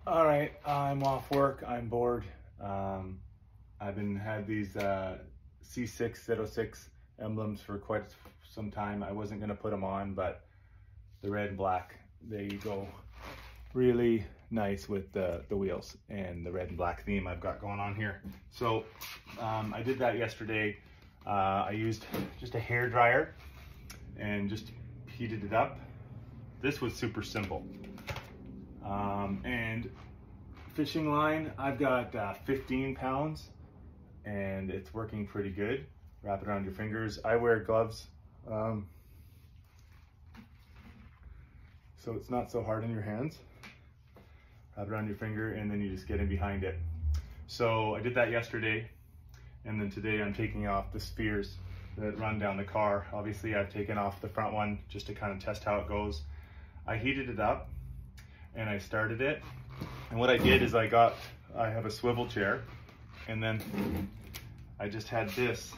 All right, I'm off work. I'm bored. I've had these C606 emblems for quite some time. I wasn't gonna put them on, but the red and black, they go really nice with the wheels and the red and black theme I've got going on here. So I did that yesterday. I used just a hair dryer and just heated it up. This was super simple. And fishing line, I've got 15 pounds and it's working pretty good. Wrap it around your fingers. I wear gloves, so it's not so hard in your hands. Wrap it around your finger and then you just get in behind it. So I did that yesterday, and then today I'm taking off the spheres that run down the car. Obviously I've taken off the front one just to kind of test how it goes. I heated it up and I started it, and what I did is I have a swivel chair, and then I just had this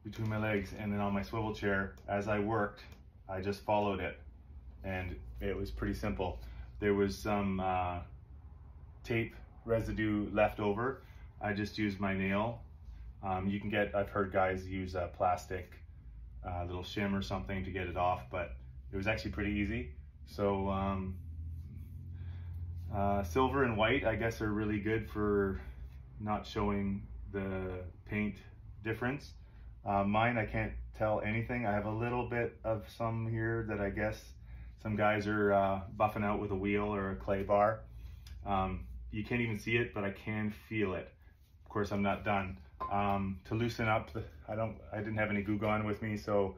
between my legs, and then on my swivel chair as I worked I just followed it, and it was pretty simple. There was some tape residue left over. I just used my nail. You can get, I've heard guys use a plastic little shim or something to get it off, but it was actually pretty easy. So silver and white, I guess, are really good for not showing the paint difference. Mine, I can't tell anything. I have a little bit of some here that I guess some guys are buffing out with a wheel or a clay bar. You can't even see it, but I can feel it. Of course, I'm not done. To loosen up, I didn't have any glue gun with me, so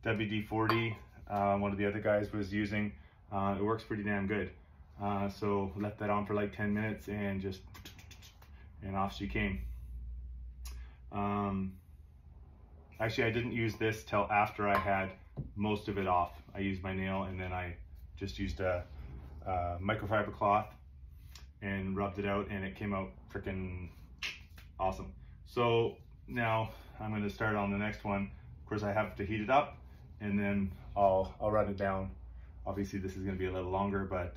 WD-40, one of the other guys was using. It works pretty damn good. So left that on for like 10 minutes and off she came. Actually, I didn't use this till after I had most of it off. I used my nail, and then I just used a microfiber cloth and rubbed it out, and it came out freaking awesome. So now I'm going to start on the next one. Of course, I have to heat it up, and then I'll run it down. Obviously this is going to be a little longer, but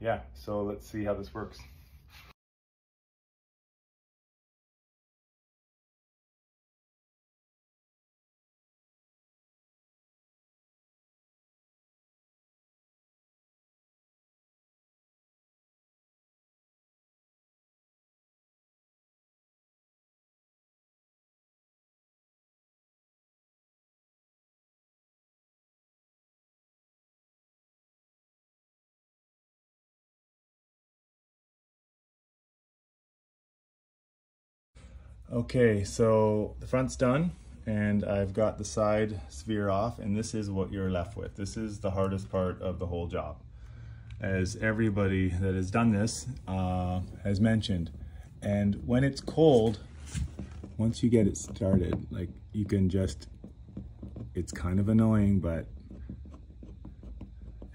yeah, so let's see how this works. Okay, so the front's done, and I've got the side sphere off, and this is what you're left with. This is the hardest part of the whole job, as everybody that has done this has mentioned. And when it's cold, once you get it started, like, you can just, it's kind of annoying, but,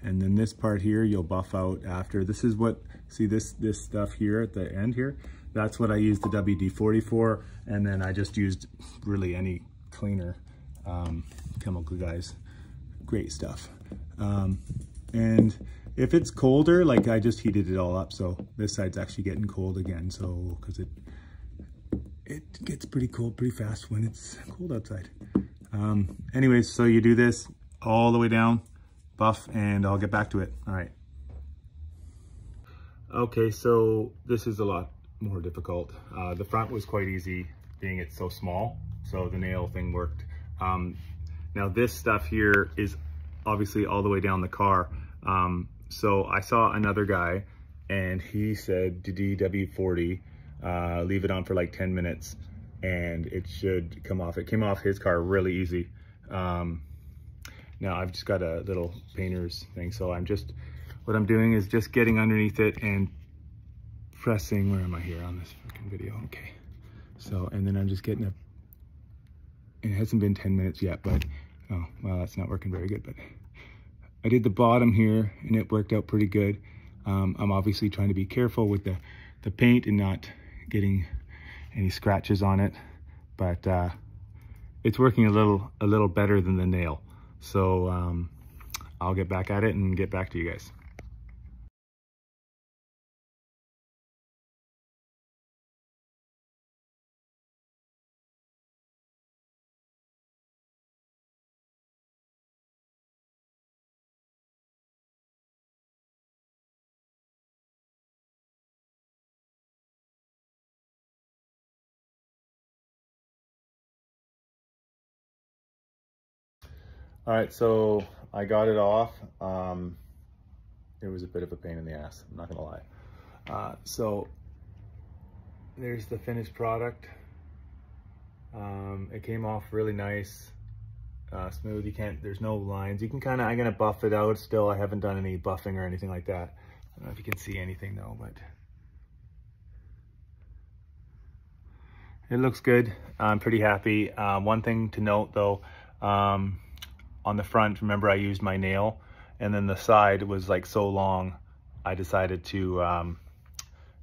and then this part here you'll buff out after. This is what, see this stuff here at the end here, that's what I used the WD-40 for, and then I just used really any cleaner, chemical guys, great stuff. And if it's colder, like, I just heated it all up, so this side's actually getting cold again, so, because it gets pretty cold pretty fast when it's cold outside. Anyways, so you do this all the way down, buff, and I'll get back to it. All right. Okay, so this is a lot more difficult. The front was quite easy, being it's so small, so the nail thing worked. Now this stuff here is obviously all the way down the car. So I saw another guy, and he said WD-40, leave it on for like 10 minutes and it should come off. It came off his car really easy. Now I've just got a little painter's thing, so what I'm doing is just getting underneath it and pressing. Where am I here on this freaking video? Okay, so, and then I'm just getting it hasn't been 10 minutes yet, but oh well, that's not working very good, but I did the bottom here and it worked out pretty good. I'm obviously trying to be careful with the paint and not getting any scratches on it, but it's working a little better than the nail. So I'll get back at it and get back to you guys. All right, so I got it off. It was a bit of a pain in the ass, I'm not gonna lie. So there's the finished product. It came off really nice, smooth. There's no lines. I'm gonna buff it out still. I haven't done any buffing or anything like that. I don't know if you can see anything though, but it looks good. I'm pretty happy. One thing to note though, on the front, remember I used my nail, and then the side was like so long, I decided to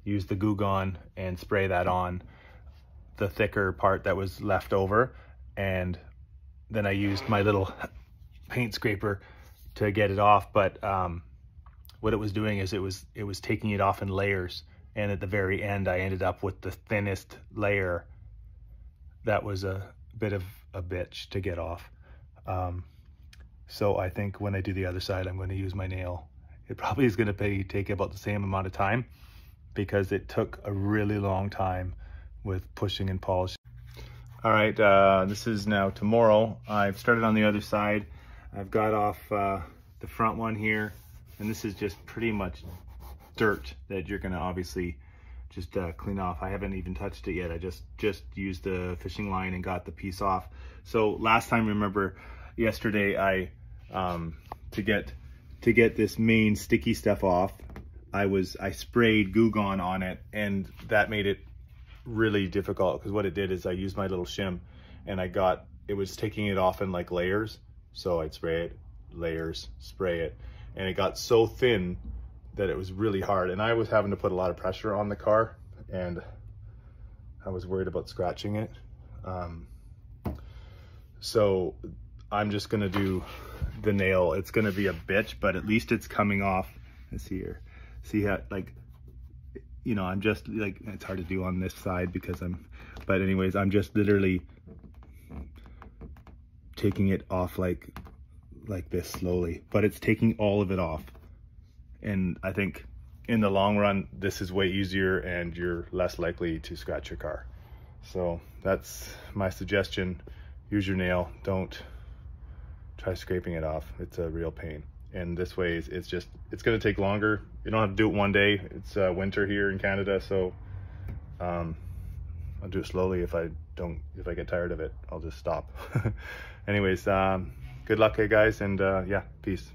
use the Goo Gone and spray that on the thicker part that was left over, and then I used my little paint scraper to get it off. But what it was doing is it was taking it off in layers, and at the very end I ended up with the thinnest layer. That was a bit of a bitch to get off. So I think when I do the other side, I'm going to use my nail. It probably is going to take about the same amount of time, because it took a really long time with pushing and polishing. All right, this is now tomorrow. I've started on the other side. I've got off the front one here, and this is just pretty much dirt that you're gonna obviously just clean off. I haven't even touched it yet. I just used the fishing line and got the piece off. So last time, remember yesterday, I to get this main sticky stuff off, I sprayed Goo Gone on it, and that made it really difficult, because what it did is I used my little shim, and it was taking it off in like layers. So I'd spray it, layers, spray it, and it got so thin that it was really hard, and I was having to put a lot of pressure on the car, and I was worried about scratching it. So I'm just gonna do the nail. It's gonna be a bitch, but at least it's coming off. Let's see here. See how, like, you know, I'm just like, it's hard to do on this side because but anyways, I'm just literally taking it off like this slowly, but it's taking all of it off. And I think in the long run, this is way easier and you're less likely to scratch your car. So that's my suggestion. Use your nail. Don't try scraping it off. It's a real pain. And this way, it's gonna take longer. You don't have to do it one day. It's winter here in Canada, so I'll do it slowly. If I get tired of it, I'll just stop. Anyways, good luck, guys, and yeah, peace.